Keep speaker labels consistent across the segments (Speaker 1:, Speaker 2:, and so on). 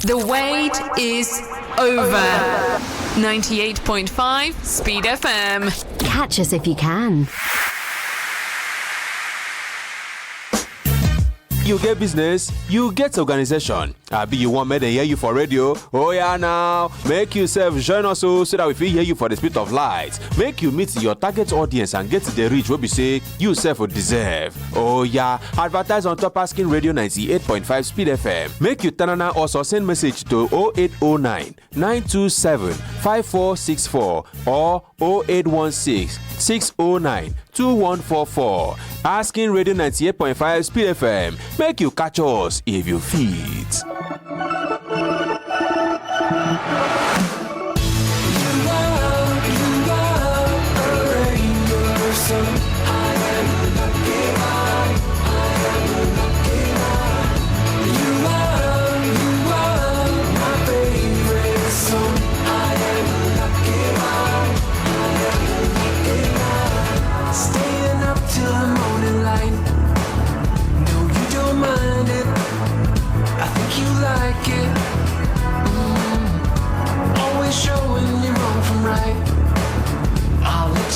Speaker 1: The wait is over. 98.5 Speed FM.
Speaker 2: Catch us if you can.
Speaker 3: You get business, you get organization. Be you want me to hear you for radio? Oh yeah now. Make yourself join us so that we feel hear you for the Speed of Light. Make you meet your target audience and get the reach where we say you self will deserve. Oh yeah. Advertise on Top Asking Radio 98.5 Speed FM. Make you turn on also send message to 0809 927 5464 or 0816 609 2144. Asking Radio 98.5 Speed FM. Make you catch us if you fit.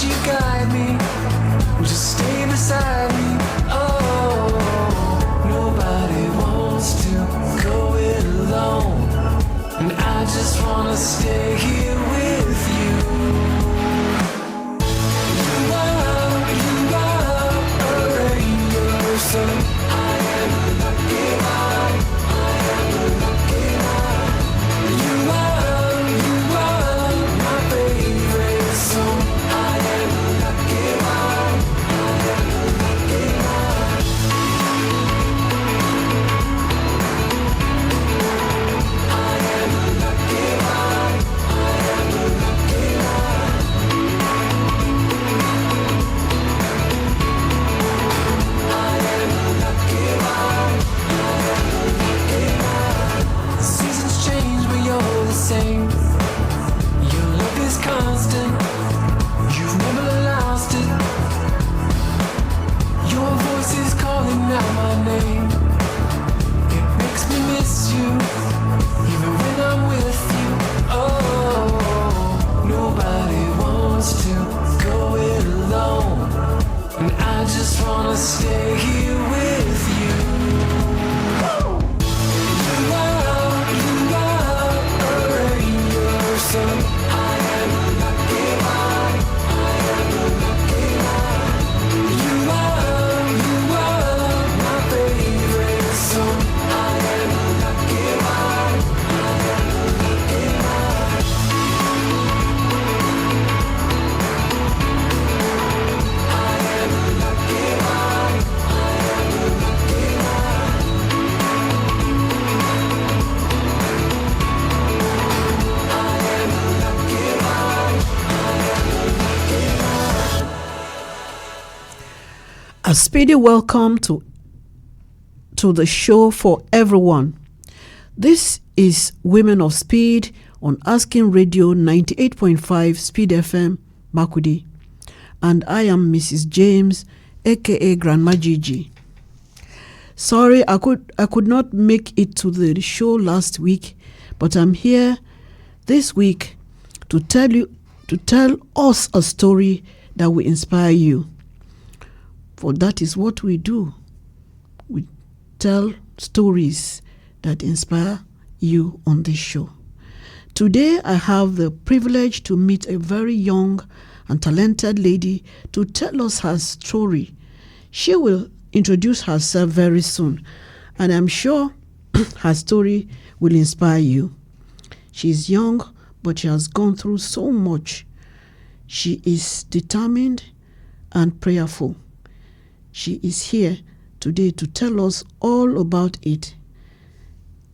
Speaker 4: You guide me, just stay beside me. Oh, nobody wants to go it alone, and I just wanna stay here with you. You are a rainbow, so I am a lucky one. I am a lucky one. You are my favorite song. Same. Your love is constant. You've never lost it. Your voice is calling out my name. It makes me miss you, even when I'm with you. Oh, nobody wants to go it alone, and I just wanna stay here with you. I am a lucky one. I am a lucky one. You are my favorite song. I am a lucky one. I am a lucky one. I am a lucky one. I am a lucky one.
Speaker 5: A speedy welcome to the show for everyone. This is Women of Speed on Asking Radio 98.5 Speed FM, Makudi. And I am Mrs. James, aka GrandMa Jighjigh. Sorry, I could not make it to the show last week, but I'm here this week to tell us a story that will inspire you. For that is what we do. We tell stories that inspire you on this show. Today, I have the privilege to meet a very young and talented lady to tell us her story. She will introduce herself very soon, and I'm sure her story will inspire you. She's young, but she has gone through so much. She is determined and prayerful. She is here today to tell us all about it.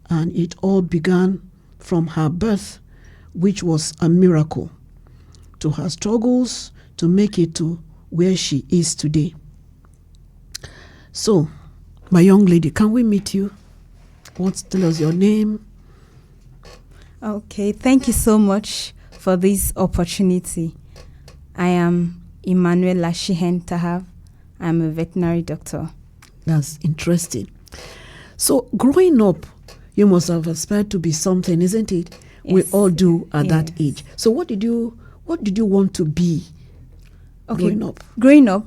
Speaker 5: And it all began from her birth, which was a miracle, to her struggles to make it to where she is today. So, my young lady, can we meet you? Tell us your name.
Speaker 6: Okay, thank you so much for this opportunity. I am Emmanuella Shihen Tahav. I'm a veterinary doctor.
Speaker 5: That's interesting. So, growing up, you must have aspired to be something, isn't it? We
Speaker 6: Yes.
Speaker 5: all do at that
Speaker 6: Yes.
Speaker 5: age. So what did you want to be growing up?
Speaker 6: Growing up,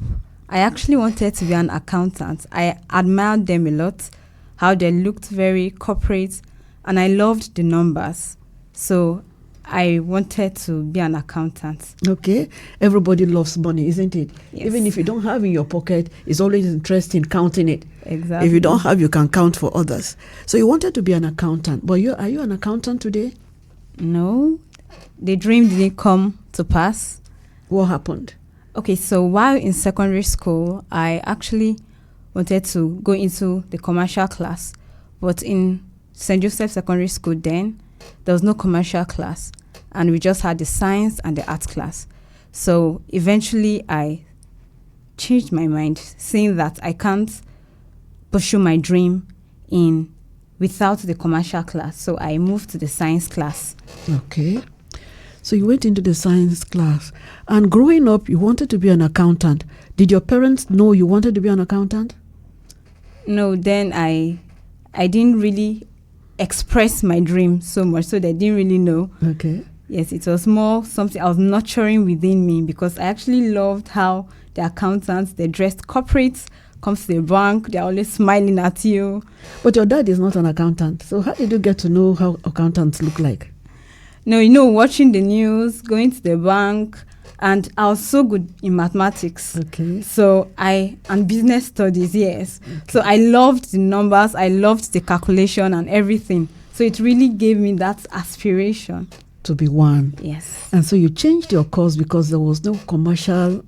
Speaker 6: I actually wanted to be an accountant. I admired them a lot, how they looked very corporate, and I loved the numbers. So I wanted to be an accountant.
Speaker 5: Okay, everybody loves money, isn't it?
Speaker 6: Yes.
Speaker 5: Even if you don't have in your pocket, it's always interesting counting it.
Speaker 6: Exactly.
Speaker 5: If you don't have, you can count for others. So you wanted to be an accountant, but are you an accountant today?
Speaker 6: No, the dream didn't come to pass.
Speaker 5: What happened?
Speaker 6: Okay, so while in secondary school, I actually wanted to go into the commercial class. But in St. Joseph Secondary School then, there was no commercial class. And we just had the science and the art class. So eventually I changed my mind, saying that I can't pursue my dream without the commercial class. So I moved to the science class.
Speaker 5: Okay. So you went into the science class. And growing up, you wanted to be an accountant. Did your parents know you wanted to be an accountant?
Speaker 6: No, then I didn't really express my dream so much, so they didn't really know.
Speaker 5: Okay.
Speaker 6: Yes, it was more something I was nurturing within me, because I actually loved how the accountants, they dressed corporate, comes to the bank, they're always smiling at you.
Speaker 5: But your dad is not an accountant. So how did you get to know how accountants look like?
Speaker 6: No, watching the news, going to the bank, and I was so good in mathematics.
Speaker 5: Okay.
Speaker 6: So and business studies, yes. Okay. So I loved the numbers, I loved the calculation and everything. So it really gave me that aspiration.
Speaker 5: To be one.
Speaker 6: Yes.
Speaker 5: And so you changed your course because there was no commercial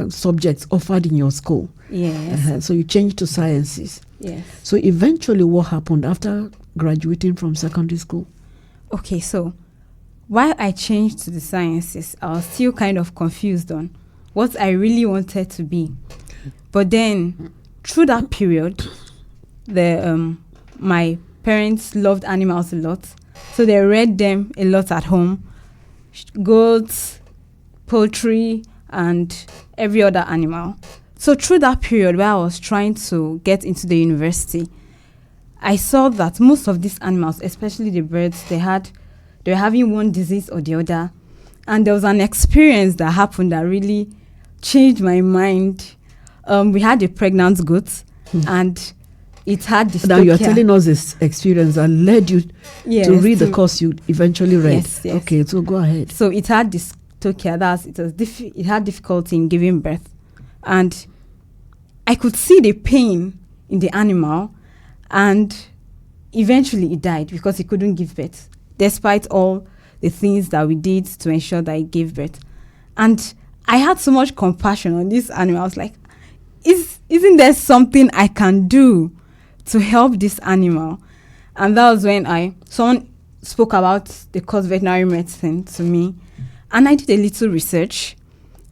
Speaker 5: subjects offered in your school.
Speaker 6: Yes.
Speaker 5: So you changed to sciences.
Speaker 6: Yes.
Speaker 5: So eventually what happened after graduating from secondary school?
Speaker 6: Okay, so while I changed to the sciences, I was still kind of confused on what I really wanted to be. But then, through that period, my parents loved animals a lot, so they reared them a lot at home. Goats, poultry, and every other animal. So through that period where I was trying to get into the university, I saw that most of these animals, especially the birds, they were having one disease or the other. And there was an experience that happened that really changed my mind. We had a pregnant goat, and it had dystocia.
Speaker 5: Now you are telling us this experience that led you to read the course you eventually read.
Speaker 6: Yes.
Speaker 5: Okay, so go ahead.
Speaker 6: So it had dystocia, it had difficulty in giving birth. And I could see the pain in the animal, and eventually it died because it couldn't give birth, despite all the things that we did to ensure that it gave birth. And I had so much compassion on this animal. I was like, isn't there something I can do to help this animal? And that was when someone spoke about the course veterinary medicine to me. And I did a little research,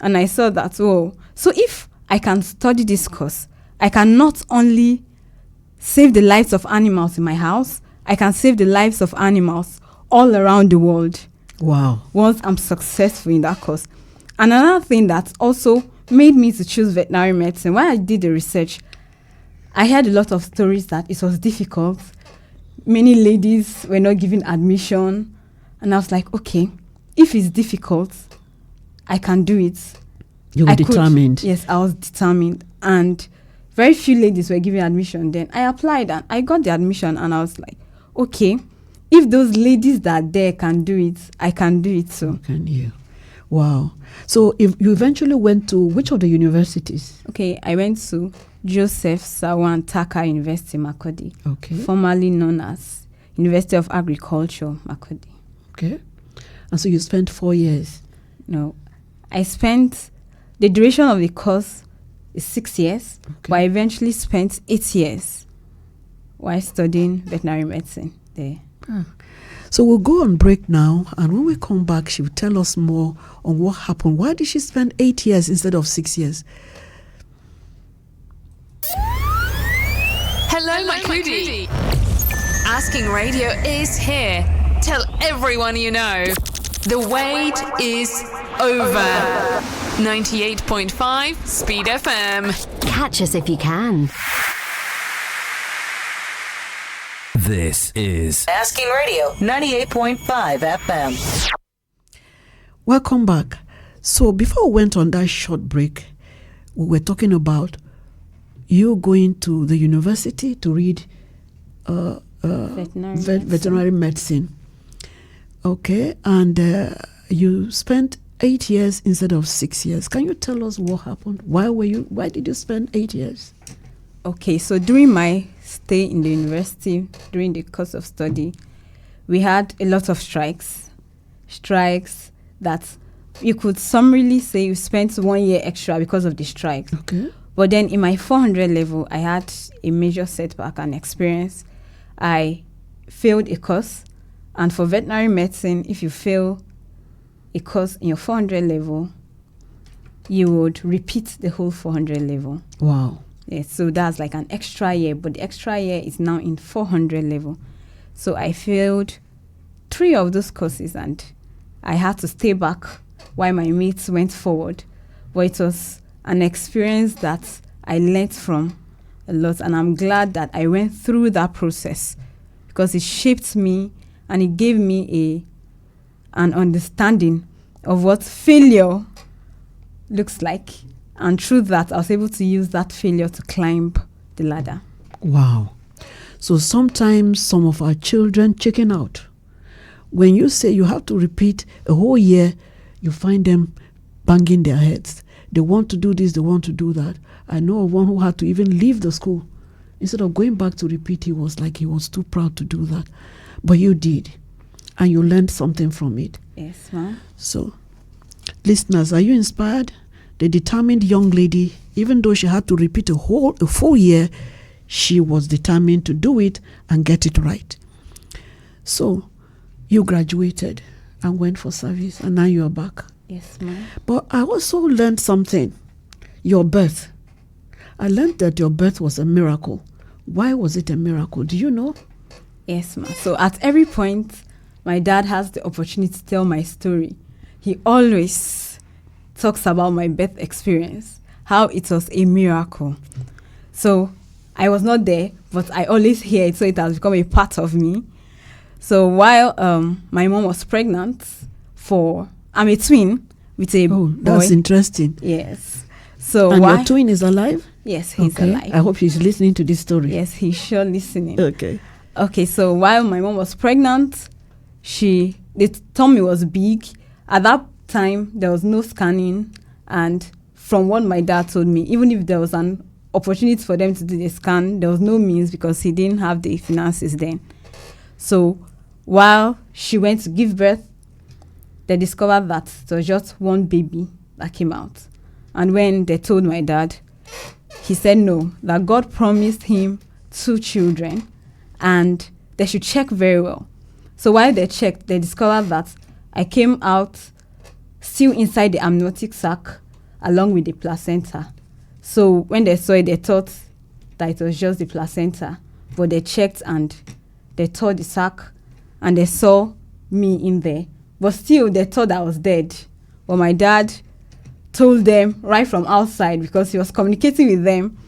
Speaker 6: and I saw that, so if I can study this course, I can not only save the lives of animals in my house, I can save the lives of animals all around the world.
Speaker 5: Wow.
Speaker 6: Once I'm successful in that course. And another thing that also made me to choose veterinary medicine, when I did the research, I heard a lot of stories that it was difficult. Many ladies were not given admission. And I was like, okay, if it's difficult, I can do it.
Speaker 5: You were determined.
Speaker 6: Yes, I was determined. And very few ladies were given admission then. I applied and I got the admission, and I was like, okay, if those ladies that are there can do it, I can do it too.
Speaker 5: Can you? Wow. So if you eventually went to which of the universities?
Speaker 6: Okay, I went to Joseph Sawan Taka University, Makurdi.
Speaker 5: Okay.
Speaker 6: Formerly known as University of Agriculture, Makurdi.
Speaker 5: Okay. And so you spent 4 years?
Speaker 6: No. The duration of the course is 6 years, but I eventually spent 8 years while studying veterinary medicine there.
Speaker 5: So we'll go on break now, and when we come back, she will tell us more on what happened. Why did she spend 8 years instead of 6 years?
Speaker 1: Hello, my Cudi. Asking Radio is here. Tell everyone you know. The wait is over. 98.5 Speed FM.
Speaker 2: Catch us if you can.
Speaker 7: This is
Speaker 8: Asking Radio 98.5 FM.
Speaker 5: Welcome back. So before we went on that short break, we were talking about you going to the university to read veterinary medicine. Okay, and you spent 8 years instead of 6 years. Can you tell us what happened? Why did you spend 8 years?
Speaker 6: Okay, so during my stay in the university, during the course of study, we had a lot of strikes that you could summarily say you spent 1 year extra because of the strikes.
Speaker 5: Okay.
Speaker 6: But then in my 400 level, I had a major setback and experience. I failed a course, and for veterinary medicine, if you fail a course in your 400 level, you would repeat the whole 400 level.
Speaker 5: Wow.
Speaker 6: Yes, so that's like an extra year, but the extra year is now in 400 level. So I failed 3 of those courses, and I had to stay back while my mates went forward. But it was an experience that I learned from a lot, and I'm glad that I went through that process because it shaped me and it gave me an understanding of what failure looks like. And through that, I was able to use that failure to climb the ladder.
Speaker 5: Wow. So sometimes some of our children chicken out. When you say you have to repeat a whole year, you find them banging their heads. They want to do this, they want to do that. I know of one who had to even leave the school. Instead of going back to repeat, he was too proud to do that. But you did. And you learned something from it.
Speaker 6: Yes, ma'am.
Speaker 5: So, listeners, are you inspired? The determined young lady, even though she had to repeat a full year, she was determined to do it and get it right. So, you graduated and went for service, and now you are back.
Speaker 6: Yes, ma'am.
Speaker 5: But I also learned something. Your birth. I learned that your birth was a miracle. Why was it a miracle? Do you know?
Speaker 6: Yes, ma'am. So at every point, my dad has the opportunity to tell my story. He always talks about my birth experience, how it was a miracle. So I was not there, but I always hear it, so it has become a part of me. So while my mom was pregnant I'm a twin with a boy.
Speaker 5: Oh, that's interesting.
Speaker 6: Yes. So
Speaker 5: and your twin is alive?
Speaker 6: Yes, he's alive.
Speaker 5: I hope he's listening to this story.
Speaker 6: Yes, he's sure listening.
Speaker 5: Okay,
Speaker 6: so while my mom was pregnant, the tummy was big. At that time, there was no scanning. And from what my dad told me, even if there was an opportunity for them to do the scan, there was no means because he didn't have the finances then. So while she went to give birth, they discovered that it was just one baby that came out. And when they told my dad, he said no, that God promised him 2 children and they should check very well. So while they checked, they discovered that I came out still inside the amniotic sac along with the placenta. So when they saw it, they thought that it was just the placenta. But they checked and they tore the sac and they saw me in there. But still, they thought I was dead. But my dad told them right from outside, because he was communicating with them,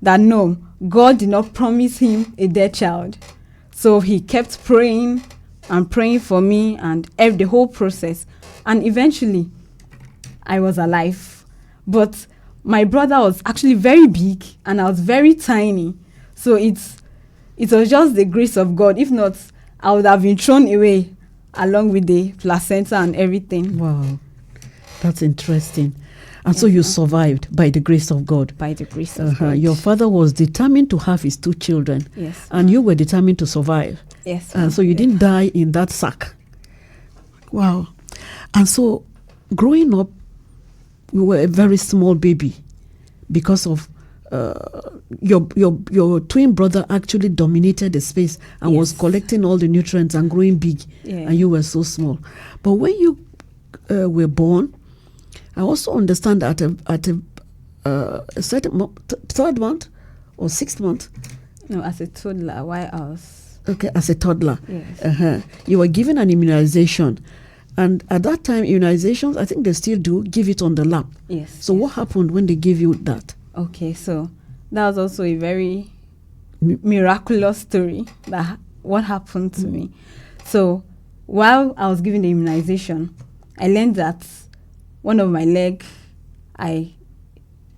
Speaker 6: that no, God did not promise him a dead child. So he kept praying and praying for me and the whole process. And eventually, I was alive. But my brother was actually very big and I was very tiny. So it was just the grace of God. If not, I would have been thrown away along with the placenta and everything.
Speaker 5: Wow, that's interesting. And so you survived by the grace of God.
Speaker 6: By the grace of God.
Speaker 5: Your father was determined to have his 2 children.
Speaker 6: Yes.
Speaker 5: And you were determined to survive.
Speaker 6: Yes.
Speaker 5: And so you didn't die in that sack. Wow. And so growing up, you were a very small baby because of your twin brother actually dominated the space and was collecting all the nutrients and growing big, and you were so small. But when you were born, I also understand that at a certain 3rd month or 6th month.
Speaker 6: No, as a toddler. Why else?
Speaker 5: Okay, as a toddler.
Speaker 6: Yes.
Speaker 5: You were given an immunization. And at that time, immunizations, I think they still do, give it on the lap.
Speaker 6: Yes.
Speaker 5: So what happened when they gave you that?
Speaker 6: Okay, so that was also a very miraculous story that what happened to me. So while I was giving the immunization, I learned that one of my leg, I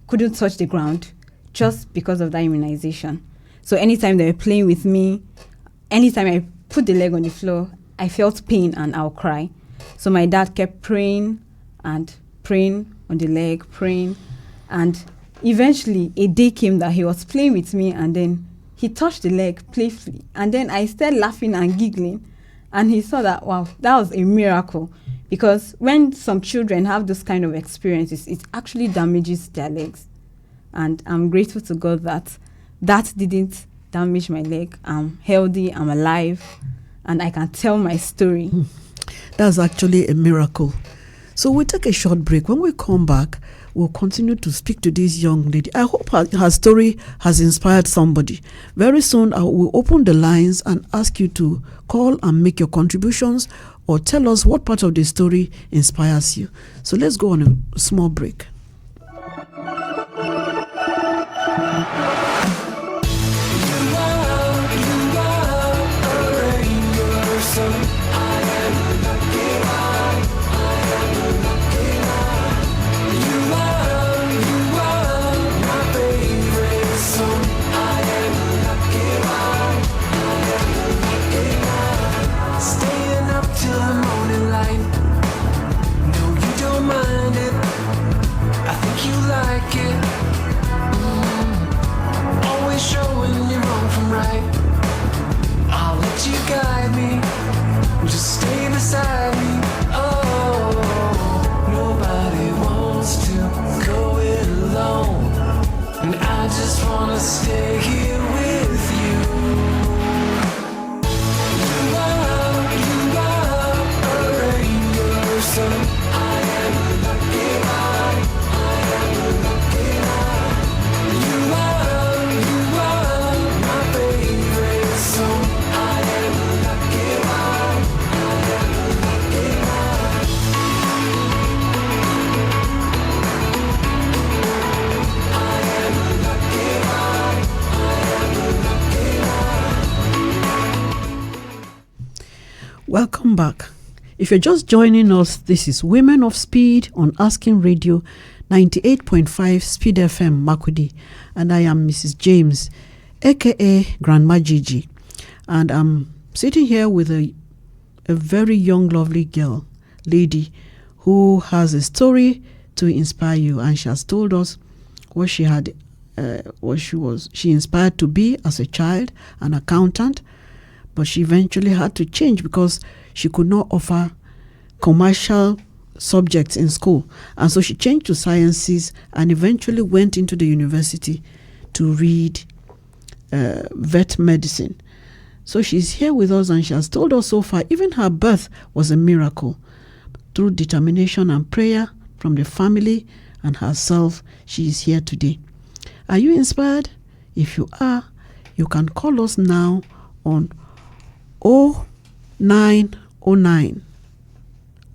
Speaker 6: couldn't touch the ground just because of that immunization. So anytime they were playing with me, anytime I put the leg on the floor, I felt pain and I'll cry. So my dad kept praying and praying on the leg, praying. And eventually a day came that he was playing with me and then he touched the leg playfully. And then I started laughing and giggling. And he saw that, wow, that was a miracle. Because when some children have this kind of experiences, it actually damages their legs. And I'm grateful to God that that didn't damage my leg. I'm healthy, I'm alive, and I can tell my story.
Speaker 5: That's actually a miracle. So we'll take a short break. When we come back, we'll continue to speak to this young lady. I hope her story has inspired somebody. Very soon, I will open the lines and ask you to call and make your contributions or tell us what part of the story inspires you. So let's go on a small break.
Speaker 4: Stay here with you. You are a rainbow, so I am a lucky one. I am a lucky one. You are my favorite song. I am a lucky one. I am a lucky one. I am a lucky one.
Speaker 5: Welcome back. If you're just joining us, this is Women of Speed on Asking Radio 98.5 Speed FM Makurdi, and I am Mrs. James, aka GrandMa Jighjigh, and I'm sitting here with a very young, lovely lady who has a story to inspire you, and she has told us what she had, she inspired to be as a child, an accountant. But she eventually had to change because she could not offer commercial subjects in school. And so she changed to sciences and eventually went into the university to read vet medicine. So she's here with us and she has told us so far, even her birth was a miracle. Through determination and prayer from the family and herself, she is here today. Are you inspired? If you are, you can call us now on 0909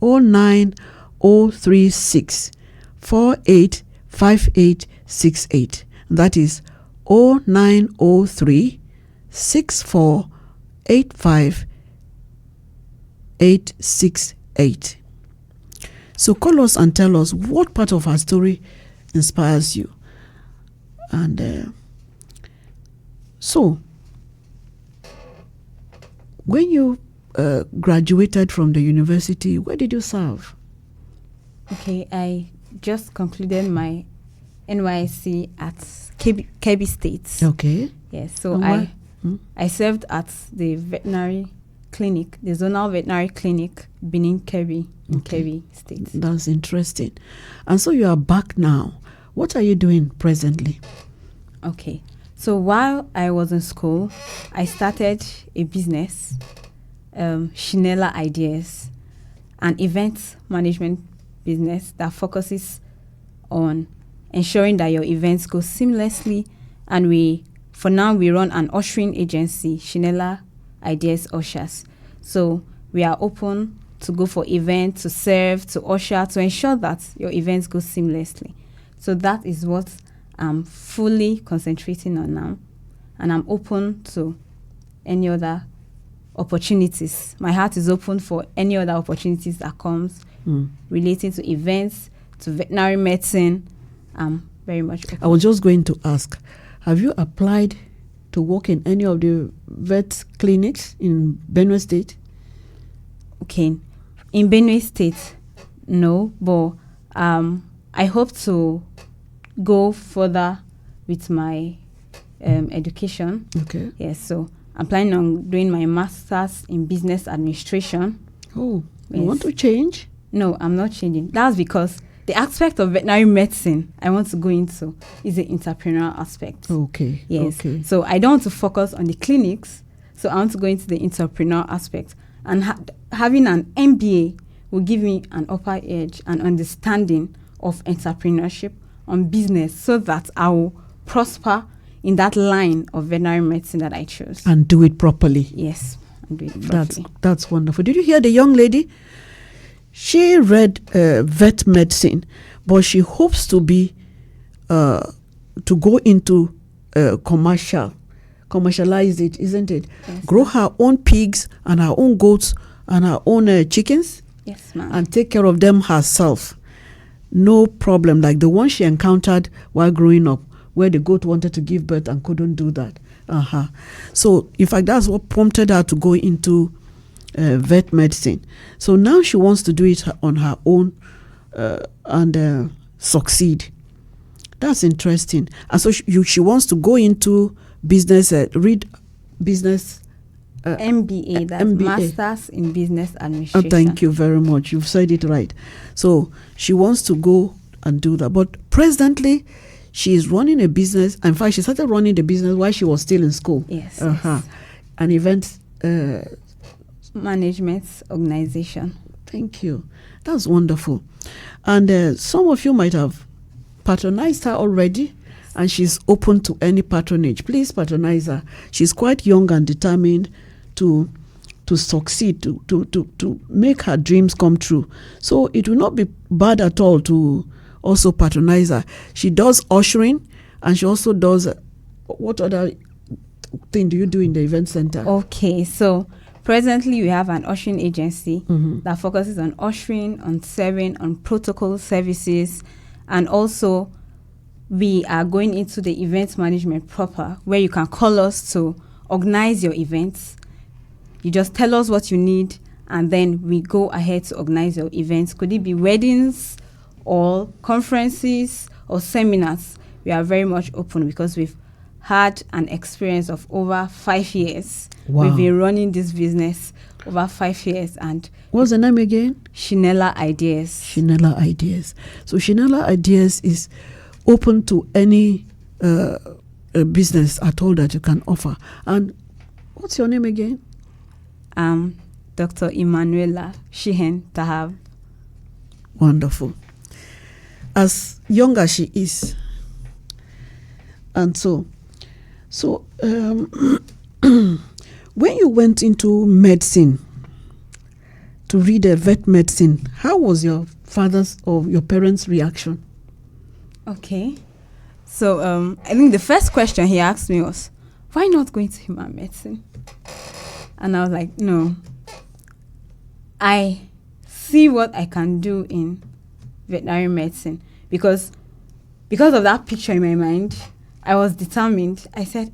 Speaker 5: 09036 485868. That is 0903 6485868. So call us and tell us what part of our story inspires you. And so when you graduated from the university, where did you serve?
Speaker 6: Okay, I just concluded my NYSC at Kebbi State.
Speaker 5: Okay.
Speaker 6: Yes, so I served at the veterinary clinic, the zonal veterinary clinic, Benin Kebbi, in Kebbi State.
Speaker 5: That's interesting. And so you are back now. What are you doing presently?
Speaker 6: Okay. So while I was in school, I started a business, Shihen Ideas, an event management business that focuses on ensuring that your events go seamlessly. And for now, we run an ushering agency, Shihen Ideas Ushers. So we are open to go for events, to serve, to usher, to ensure that your events go seamlessly. So that is what I'm fully concentrating on now, and I'm open to any other opportunities. My heart is open for any other opportunities that comes relating to events, to veterinary medicine. I'm very much open.
Speaker 5: I was just going to ask, have you applied to work in any of the vet clinics in Benue State?
Speaker 6: Okay. In Benue State, no, but I hope to go further with my education.
Speaker 5: Okay.
Speaker 6: Yes, so I'm planning on doing my master's in business administration.
Speaker 5: Oh, you
Speaker 6: Yes.
Speaker 5: want to change?
Speaker 6: No, I'm not changing. That's because the aspect of veterinary medicine I want to go into is the entrepreneurial aspect.
Speaker 5: Okay.
Speaker 6: Yes.
Speaker 5: Okay.
Speaker 6: So I don't want to focus on the clinics. So I want to go into the entrepreneurial aspect. And having an MBA will give me an upper edge and understanding of entrepreneurship on business so that I will prosper in that line of veterinary medicine that I chose.
Speaker 5: And do it properly.
Speaker 6: Yes, I'm doing it properly.
Speaker 5: That's wonderful. Did you hear the young lady? She read vet medicine, but she hopes to be to go into commercialize it, isn't it?
Speaker 6: Yes,
Speaker 5: Grow her own pigs and her own goats and her own chickens,
Speaker 6: Yes, ma'am.
Speaker 5: and take care of them herself. No problem, like the one she encountered while growing up, where the goat wanted to give birth and couldn't do that. So, in fact, that's what prompted her to go into vet medicine. So now she wants to do it on her own and succeed. That's interesting. And so she wants to go into business, read business.
Speaker 6: MBA, that's
Speaker 5: MBA.
Speaker 6: Masters in Business Administration.
Speaker 5: Thank you very much. You've said it right. So she wants to go and do that. But presently, she is running a business. In fact, she started running the business while she was still in school.
Speaker 6: Yes.
Speaker 5: An event
Speaker 6: Management organization.
Speaker 5: Thank you. That's wonderful. And some of you might have patronized her already, and she's open to any patronage. Please patronize her. She's quite young and determined to succeed, to make her dreams come true. So it will not be bad at all to also patronize her. She does ushering, and she also does what other thing do you do in the event center?
Speaker 6: Okay, so presently we have an ushering agency that focuses on ushering, on serving, on protocol services, and also we are going into the event management proper, where you can call us to organize your events. You just tell us what you need, and then we go ahead to organize your events. Could it be weddings or conferences or seminars? We are very much open because we've had an experience of over 5 years.
Speaker 5: Wow.
Speaker 6: We've been running this business over 5 years. And
Speaker 5: What's the name again?
Speaker 6: Shinella Ideas.
Speaker 5: Shinella Ideas. So Shinella Ideas is open to any business at all that you can offer. And what's your name again?
Speaker 6: Dr. Emmanuella Shihen Tahav.
Speaker 5: Wonderful. As young as she is. And so when you went into medicine to read a vet medicine, how was your father's or your parents' reaction?
Speaker 6: Okay. So I think the first question he asked me was, why not going to human medicine? And I was like, no. I see what I can do in veterinary medicine because of that picture in my mind, I was determined. I said,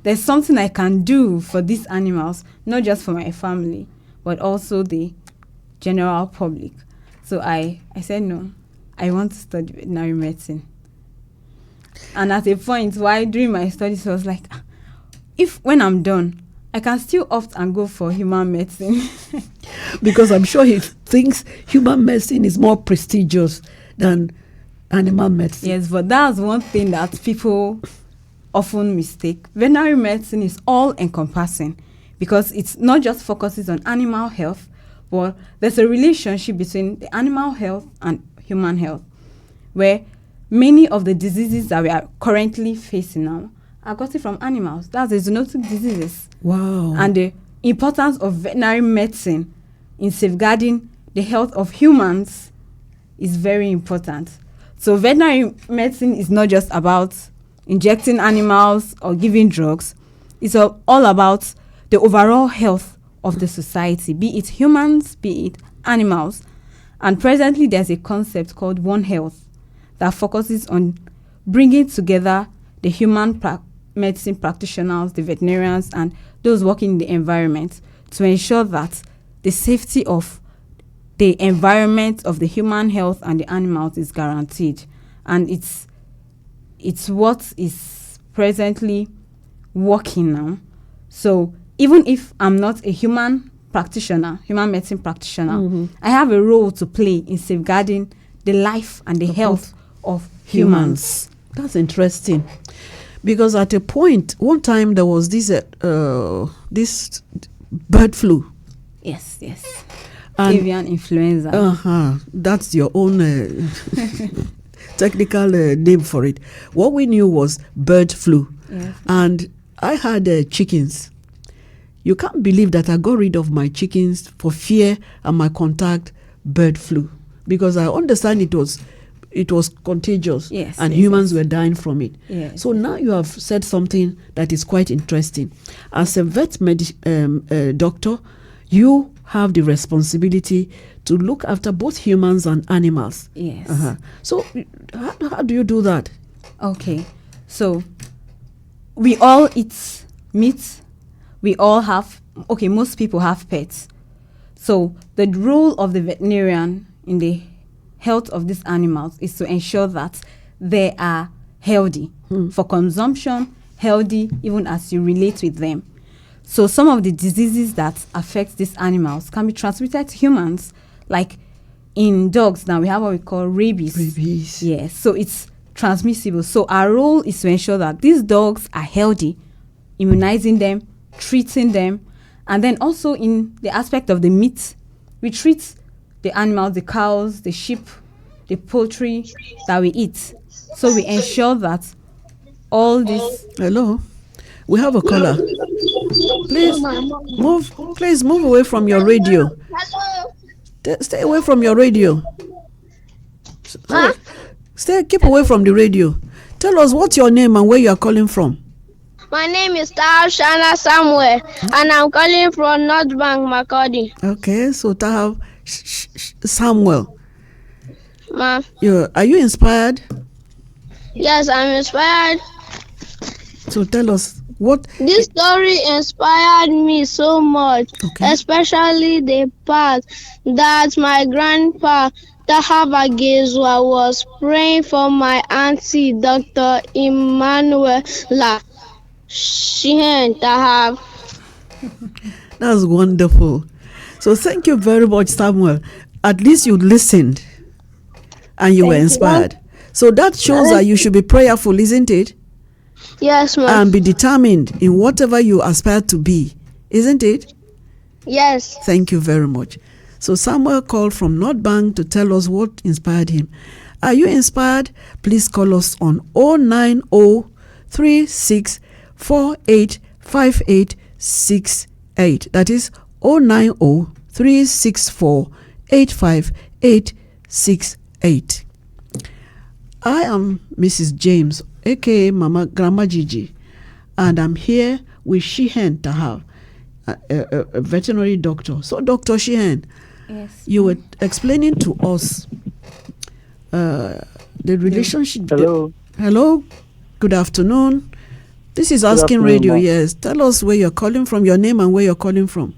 Speaker 6: there's something I can do for these animals, not just for my family, but also the general public. So I said, no, I want to study veterinary medicine. And at a point, while during my studies, I was like, if when I'm done, I can still opt and go for human medicine.
Speaker 5: Because I'm sure he thinks human medicine is more prestigious than animal medicine.
Speaker 6: Yes, but that's one thing that people often mistake. Veterinary medicine is all encompassing because it's not just focuses on animal health, but there's a relationship between the animal health and human health, where many of the diseases that we are currently facing now are gotten from animals. That's the zoonotic diseases.
Speaker 5: Wow.
Speaker 6: And the importance of veterinary medicine in safeguarding the health of humans is very important. So veterinary medicine is not just about injecting animals or giving drugs. It's all about the overall health of the society, be it humans, be it animals. And presently, there's a concept called One Health that focuses on bringing together the human medicine practitioners, the veterinarians, and those working in the environment to ensure that the safety of the environment, of the human health and the animals is guaranteed. And it's what is presently working now. So even if I'm not a human medicine practitioner, I have a role to play in safeguarding the life and the health of humans.
Speaker 5: That's interesting. Because at a point, one time there was this bird flu.
Speaker 6: Yes.
Speaker 5: And
Speaker 6: Avian influenza.
Speaker 5: That's your own technical name for it. What we knew was bird flu.
Speaker 6: Yes.
Speaker 5: And I had chickens. You can't believe that I got rid of my chickens for fear I might contact bird flu, because I understand it was contagious, and humans were dying from it.
Speaker 6: Yes.
Speaker 5: So now you have said something that is quite interesting. As a vet doctor, you have the responsibility to look after both humans and animals.
Speaker 6: Yes.
Speaker 5: So how do you do that?
Speaker 6: Okay. So we all eat meat. We all have, most people have pets. So the role of the veterinarian in the health of these animals is to ensure that they are healthy for consumption, healthy even as you relate with them. So some of the diseases that affect these animals can be transmitted to humans. Like in dogs now, we have what we call rabies.
Speaker 5: Rabies.
Speaker 6: Yes, so it's transmissible. So our role is to ensure that these dogs are healthy, immunizing them, treating them. And then also in the aspect of the meat, we treat the animals, the cows, the sheep, the poultry that we eat. So we ensure that all this...
Speaker 5: Hello? We have a caller. Please move away from your radio. Stay away from your radio. Keep away from the radio. Tell us what's your name and where you are calling from.
Speaker 7: My name is Tahav Samuel, and I'm calling from North Bank, Makodi.
Speaker 5: Okay, so Tahav Samuel.
Speaker 7: Ma.
Speaker 5: Are you inspired?
Speaker 7: Yes, I'm inspired.
Speaker 5: So tell us what...
Speaker 7: This story inspired me so much, especially the part that my grandpa, Tahav Jighjigh, was praying for my auntie, Dr. Emmanuella. Shihen, Tahav.
Speaker 5: That's wonderful. So thank you very much, Samuel. At least you listened and you were inspired. So that shows that you should be prayerful, isn't it?
Speaker 7: Yes, ma'am.
Speaker 5: And be determined in whatever you aspire to be, isn't it?
Speaker 7: Yes.
Speaker 5: Thank you very much. So Samuel called from North Bank to tell us what inspired him. Are you inspired? Please call us on 09036485868. That is 09036485868. I am Mrs. James, aka GrandMa Jighjigh, and I'm here with Shihen Tahav, a veterinary doctor. So, Dr. Shihen, you were explaining to us the relationship. Hello. Good afternoon. This is Asking Radio. Yes. Tell us where you're calling from, your name and where you're calling from.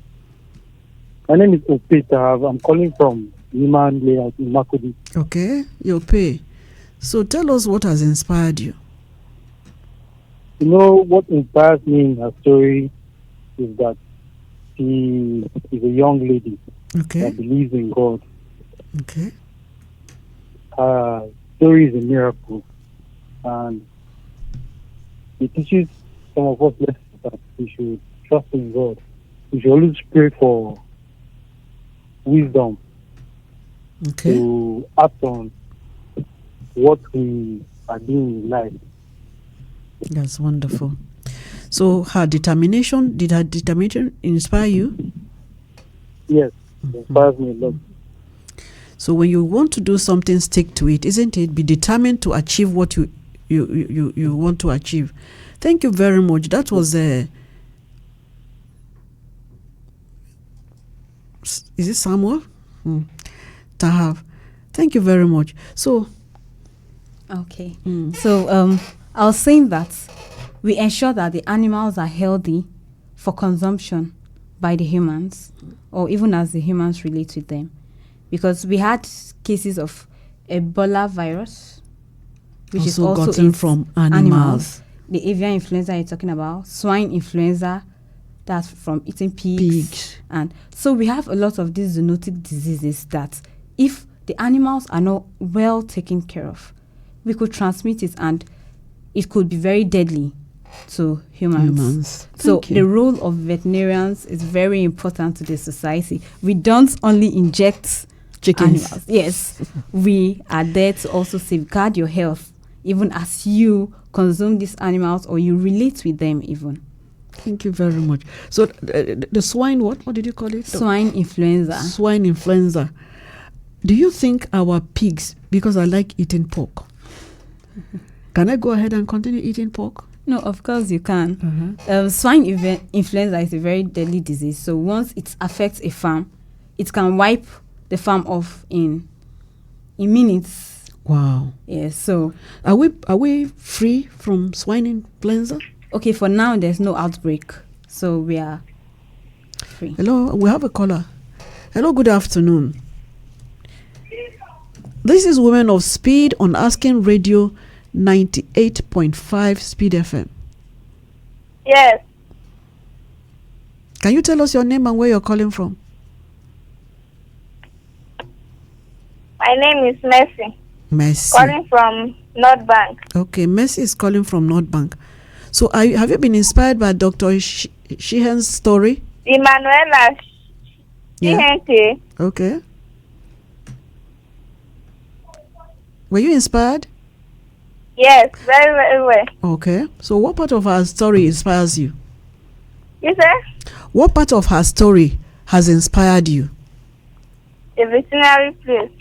Speaker 9: My name is Tahav. I'm calling from Emmanuella in Makodi.
Speaker 5: Okay, Yope. So tell us what has inspired you.
Speaker 9: You know, what inspires me in her story is that she is a young lady that believes in God.
Speaker 5: Okay.
Speaker 9: Her story is a miracle, and it teaches some of us lessons that we should trust in God. We should always pray for wisdom to act on what we are doing in life.
Speaker 5: That's wonderful. So did her determination inspire you?
Speaker 9: Yes, it inspires me a lot.
Speaker 5: So when you want to do something, stick to it, isn't it? Be determined to achieve what you want to achieve. Thank you very much. That was is it Samuel? Tahav. Thank you very much. So,
Speaker 6: Okay. So I was saying that we ensure that the animals are healthy for consumption by the humans, or even as the humans relate with them. Because we had cases of Ebola virus, which is also
Speaker 5: gotten from animals.
Speaker 6: The avian influenza you're talking about, swine influenza, that's from eating pigs. And so we have a lot of these zoonotic diseases that if the animals are not well taken care of, we could transmit it and it could be very deadly to humans. So the role of veterinarians is very important to the society. We don't only inject
Speaker 5: chickens.
Speaker 6: Animals. Yes, we are there to also safeguard your health, even as you consume these animals or you relate with them even.
Speaker 5: Thank you very much. So the swine, what did you call it?
Speaker 6: Swine influenza.
Speaker 5: Swine influenza. Do you think our pigs, because I like eating pork, can I go ahead and continue eating pork?
Speaker 6: No, of course you can. Swine influenza is a very deadly disease. So once it affects a farm, it can wipe the farm off in minutes.
Speaker 5: Wow.
Speaker 6: Yeah. So
Speaker 5: are we free from swine influenza?
Speaker 6: Okay, for now there's no outbreak, so we are free.
Speaker 5: Hello, we have a caller. Hello, good afternoon. This is Women of Speed on Asking Radio 98.5 Speed FM.
Speaker 10: Yes.
Speaker 5: Can you tell us your name and where you're calling from?
Speaker 10: My name is Mercy.
Speaker 5: Mercy.
Speaker 10: Calling from North Bank.
Speaker 5: Okay, Mercy is calling from North Bank. So have you been inspired by Dr. Shihen's story?
Speaker 10: Emmanuella Shihen.
Speaker 5: Okay. Were you inspired?
Speaker 10: Yes, very, very well.
Speaker 5: Okay. So what part of her story inspires you?
Speaker 10: You say?
Speaker 5: What part of her story has inspired you?
Speaker 10: A veterinary place.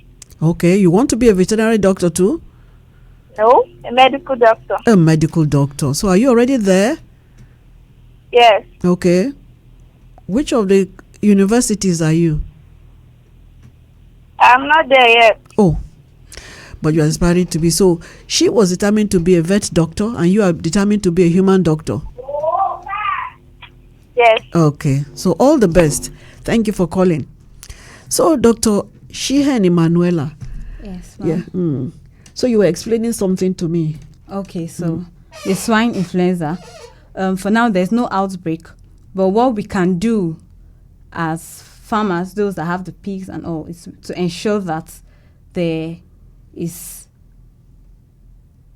Speaker 5: Okay. You want to be a veterinary doctor too?
Speaker 10: No, a medical doctor.
Speaker 5: A medical doctor. So are you already there?
Speaker 10: Yes.
Speaker 5: Okay. Which of the universities are you?
Speaker 10: I'm not there yet.
Speaker 5: Oh. But you are aspiring to be. So she was determined to be a vet doctor and you are determined to be a human doctor.
Speaker 10: Yes.
Speaker 5: Okay. So all the best. Thank you for calling. So Dr. Shihen Emmanuella.
Speaker 6: Yes.
Speaker 5: Yeah. So you were explaining something to me.
Speaker 6: Okay. So the swine influenza. For now, there's no outbreak. But what we can do as farmers, those that have the pigs and all, is to ensure that there is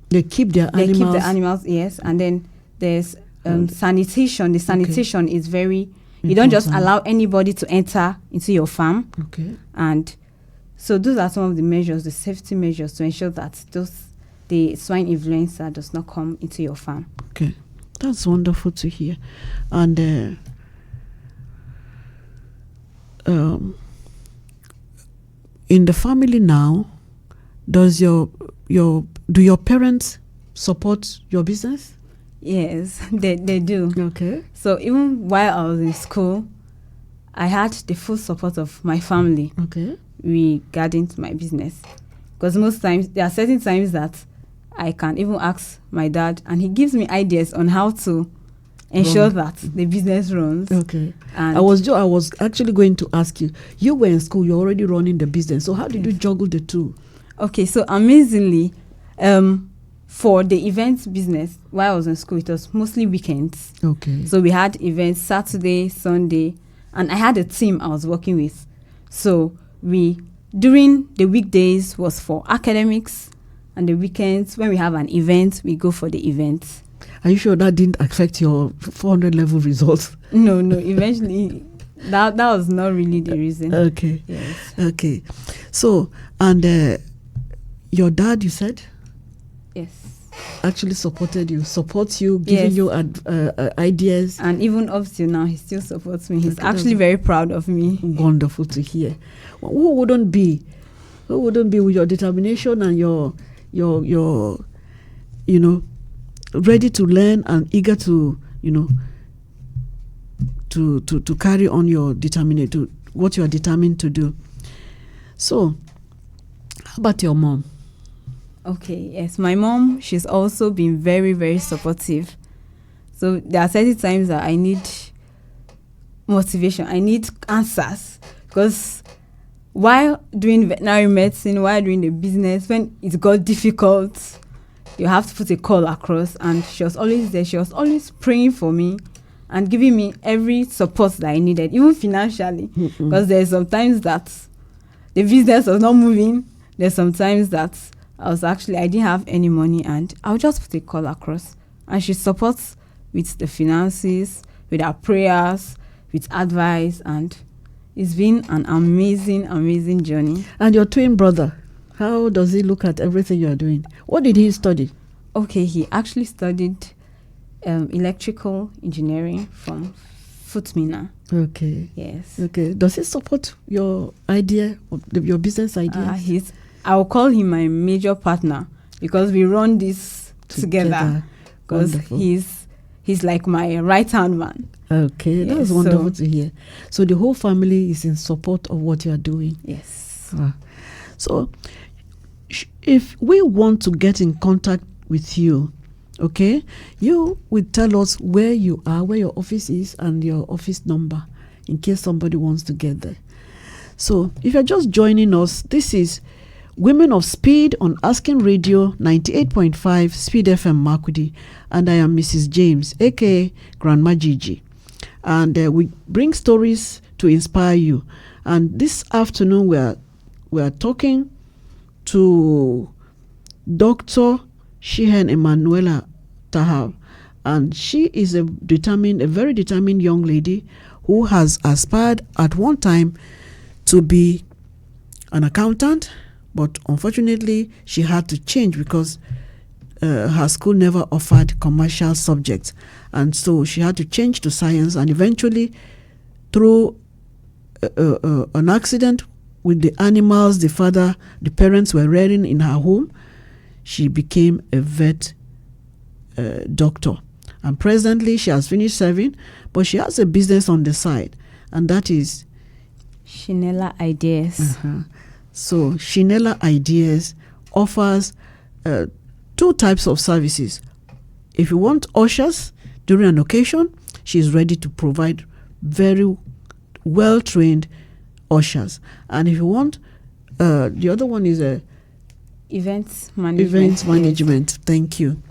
Speaker 5: they keep the
Speaker 6: animals, yes, and then there's sanitation. The sanitation is very you don't just allow anybody to enter into your farm.
Speaker 5: Okay.
Speaker 6: And so those are some of the measures, the safety measures to ensure that the swine influenza does not come into your farm.
Speaker 5: Okay. That's wonderful to hear. And in the family now, does do your parents support your business?
Speaker 6: Yes, they do.
Speaker 5: Okay.
Speaker 6: So even while I was in school, I had the full support of my family.
Speaker 5: Okay.
Speaker 6: Regarding to my business, because most times there are certain times that I can even ask my dad, and he gives me ideas on how to ensure that the business runs.
Speaker 5: Okay.
Speaker 6: And
Speaker 5: I was actually going to ask you. You were in school. You're already running the business. So how did you juggle the two?
Speaker 6: Okay. So amazingly, for the events business, while I was in school, it was mostly weekends.
Speaker 5: Okay.
Speaker 6: So we had events Saturday, Sunday, and I had a team I was working with. So during the weekdays was for academics, and the weekends, when we have an event, we go for the event.
Speaker 5: Are you sure that didn't affect your 400 level results?
Speaker 6: No. Eventually, that was not really the reason.
Speaker 5: Okay.
Speaker 6: Yes.
Speaker 5: Okay. So, and your dad, you said?
Speaker 6: Yes.
Speaker 5: Actually supports you, giving you ideas.
Speaker 6: And even up till now, he still supports me. He's actually very proud of me.
Speaker 5: Wonderful to hear. Who wouldn't be with your determination and your ready to learn and eager to to carry on your determination, what you are determined to do. So, how about your mom?
Speaker 6: Okay, yes, my mom, she's also been very, very supportive. So there are certain times that I need motivation, I need answers, because while doing veterinary medicine, while doing the business, when it got difficult, you have to put a call across, and she was always there. She was always praying for me and giving me every support that I needed, even financially, because there's sometimes that the business was not moving. There's sometimes that I didn't have any money, and I'll just put a call across, and she supports with the finances, with our prayers, with advice, and it's been an amazing, amazing journey.
Speaker 5: And your twin brother, how does he look at everything you are doing? What did he study?
Speaker 6: Okay, he actually studied electrical engineering from Futmina.
Speaker 5: Okay.
Speaker 6: Yes.
Speaker 5: Okay. Does he support your idea, your business idea?
Speaker 6: I'll call him my major partner, because we run this together. Because he's like my right-hand man.
Speaker 5: Okay,
Speaker 6: yes,
Speaker 5: that's wonderful to hear. So the whole family is in support of what you are doing.
Speaker 6: Yes.
Speaker 5: So if we want to get in contact with you, okay, you will tell us where you are, where your office is, and your office number, in case somebody wants to get there. So if you're just joining us, this is Women of Speed on Asking Radio 98.5 Speed FM Makudi, and I am Mrs. James, aka GrandMa Jighjigh, and we bring stories to inspire you. And this afternoon we are talking to Dr. Shihen Emmanuella Tahav, and she is a very determined young lady who has aspired at one time to be an accountant, but unfortunately she had to change because her school never offered commercial subjects, and so she had to change to science. And eventually, through an accident with the animals the parents were rearing in her home, she became a vet doctor. And presently she has finished serving, but she has a business on the side, and that is
Speaker 6: Shinella Ideas.
Speaker 5: So Shinella Ideas offers 2 types of services. If you want ushers during an occasion, she is ready to provide very well-trained ushers. And if you want, the other one is
Speaker 6: events management.
Speaker 5: Thank you.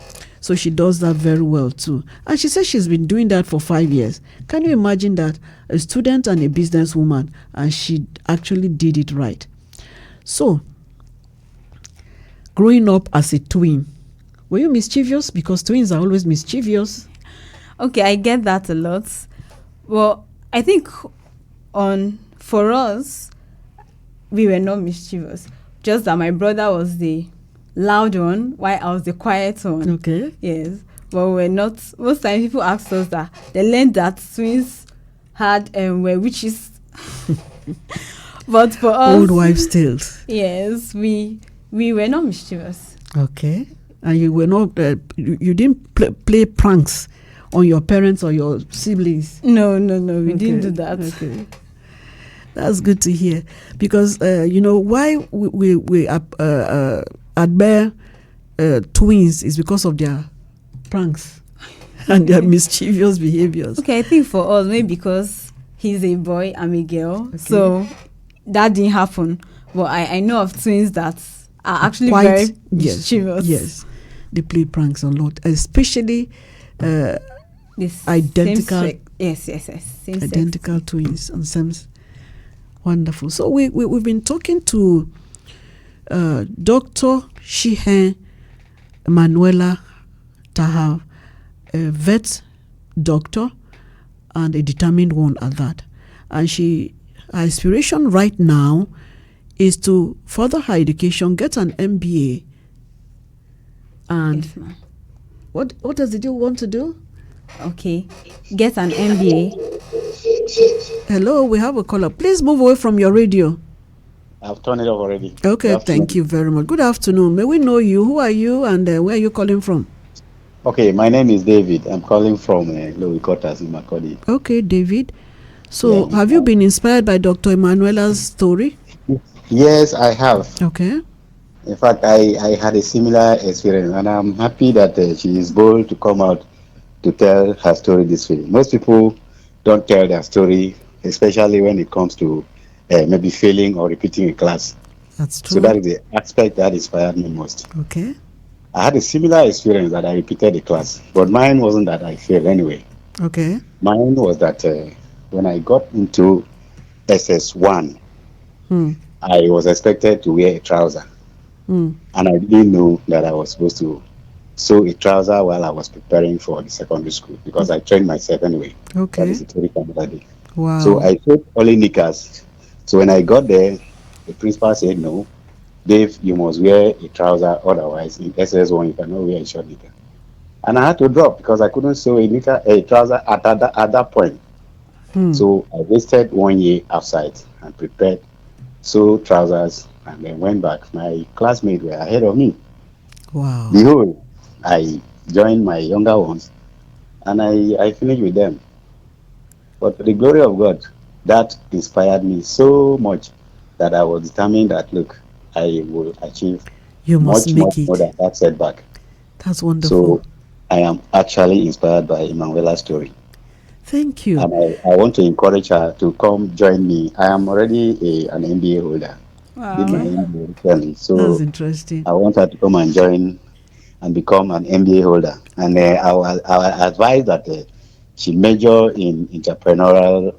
Speaker 5: So she does that very well too. And she says she's been doing that for 5 years. Can you imagine that? A student and a businesswoman, and she actually did it right. So, growing up as a twin, were you mischievous? Because twins are always mischievous.
Speaker 6: Okay, I get that a lot. Well, I think for us, we were not mischievous. Just that my brother was the loud one, while I was the quiet one.
Speaker 5: Okay.
Speaker 6: Yes. But we're not. Most times people ask us that they learned that twins were witches. But for us,
Speaker 5: old wives' tales.
Speaker 6: Yes, we were not mischievous.
Speaker 5: Okay. And you were not. You didn't play pranks on your parents or your siblings.
Speaker 6: No. We didn't do that.
Speaker 5: Okay. That's good to hear, because why we admire twins is because of their pranks and their mischievous behaviors.
Speaker 6: Okay, I think for us, maybe because he's a boy, I'm a girl,
Speaker 5: okay.
Speaker 6: So that didn't happen. But I know of twins that are actually very mischievous.
Speaker 5: Yes, they play pranks a lot, especially identical.
Speaker 6: Yes. Same
Speaker 5: identical
Speaker 6: sex.
Speaker 5: Twins and same. Wonderful. So we've been talking to Dr. Shihen Emmanuella Tahav, a vet doctor and a determined one at that. And her aspiration right now is to further her education, get an MBA. And
Speaker 6: yes, ma'am.
Speaker 5: What does the deal want to do?
Speaker 6: Okay, get an MBA.
Speaker 5: Hello, we have a caller. Please move away from your radio.
Speaker 11: I've turned it off already.
Speaker 5: Okay, thank you very much. Good afternoon. May we know you? Who are you and where are you calling from?
Speaker 11: Okay, my name is David. I'm calling from Lowy Quarters in Makodi.
Speaker 5: Okay, David. So,
Speaker 11: Yeah.
Speaker 5: have you been inspired by Dr. Emmanuella's story?
Speaker 11: Yes, I have.
Speaker 5: Okay.
Speaker 11: In fact, I had a similar experience, and I'm happy that she is bold to come out to tell her story this way. Most people don't tell their story, especially when it comes to maybe failing or repeating a class.
Speaker 5: That's
Speaker 11: So
Speaker 5: true.
Speaker 11: that is the aspect that inspired me most.
Speaker 5: Okay.
Speaker 11: I had a similar experience that I repeated the class, but mine wasn't that I failed anyway.
Speaker 5: Okay.
Speaker 11: Mine was that when I got into SS1,
Speaker 5: Hmm.
Speaker 11: I was expected to wear a trouser,
Speaker 5: Hmm.
Speaker 11: and I didn't know that I was supposed to sew a trouser while I was preparing for the secondary school because I trained myself anyway. That
Speaker 5: Okay.
Speaker 11: is a story for another day.
Speaker 5: Wow.
Speaker 11: So I sewed only knickers. So when I got there, the principal said, "No, Dave, you must wear a trouser, otherwise in SS1 you cannot wear a short knicker." And I had to drop because I couldn't sew a trouser at that point.
Speaker 5: Hmm.
Speaker 11: So I wasted 1 year outside and prepared, sew trousers, and then went back. My classmates were ahead of me.
Speaker 5: Wow.
Speaker 11: Behold, I joined my younger ones and I finished with them. But to the glory of God, that inspired me so much that I was determined that, look, I will achieve
Speaker 5: You must
Speaker 11: much, much
Speaker 5: make
Speaker 11: more
Speaker 5: it.
Speaker 11: than that setback.
Speaker 5: That's wonderful.
Speaker 11: So I am actually inspired by Emmanuella's story.
Speaker 5: Thank you.
Speaker 11: And I want to encourage her to come join me. I am already an MBA holder. Did my
Speaker 5: Okay.
Speaker 11: MBA recently.
Speaker 5: That's
Speaker 11: So
Speaker 5: interesting.
Speaker 11: I want her to come and join and become an MBA holder. And I will advise that she major in entrepreneurial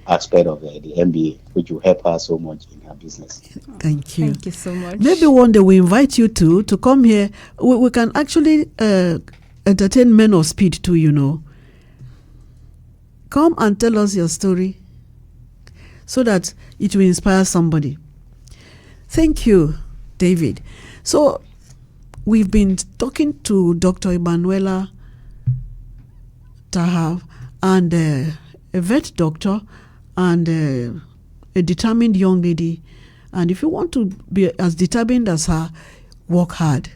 Speaker 11: aspect of the MBA, which will help her so much in her business.
Speaker 5: Thank you.
Speaker 6: Thank you so much.
Speaker 5: Maybe one day we invite you to come here. We can actually entertain men of speed too, you know. Come and tell us your story so that it will inspire somebody. Thank you, David. So we've been talking to Dr. Emmanuella Tahav and a vet doctor and a determined young lady. And if you want to be as determined as her, work hard.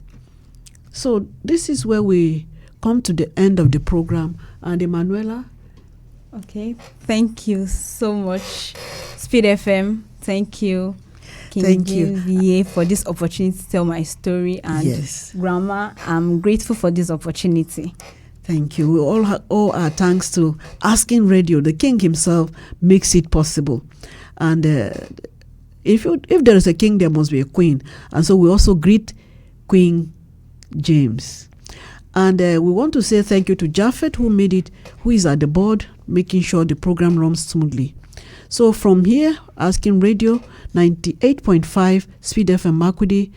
Speaker 5: So this is where we come to the end of the program. And Emmanuella?
Speaker 6: Okay. Thank you so much, Speed FM. Thank you.
Speaker 5: Thank you.
Speaker 6: VA for this opportunity to tell my story. And
Speaker 5: Yes.
Speaker 6: Grandma, I'm grateful for this opportunity.
Speaker 5: Thank you. We all owe our thanks to Asking Radio. The king himself makes it possible. And if there is a king, there must be a queen. And so we also greet Queen James. And we want to say thank you to Japheth, who is at the board, making sure the program runs smoothly. So from here, Asking Radio 98.5 Speed FM Makurdi,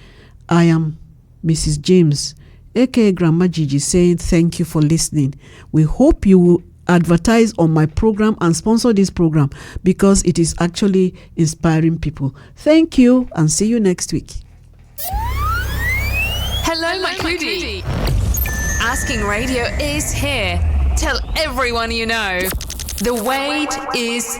Speaker 5: I am Mrs. James, aka GrandMa Jighjigh, saying thank you for listening. We hope you will advertise on my program and sponsor this program because it is actually inspiring people. Thank you and see you next week.
Speaker 1: Hello, Makurdi. Asking Radio is here. Tell everyone you know. The wait is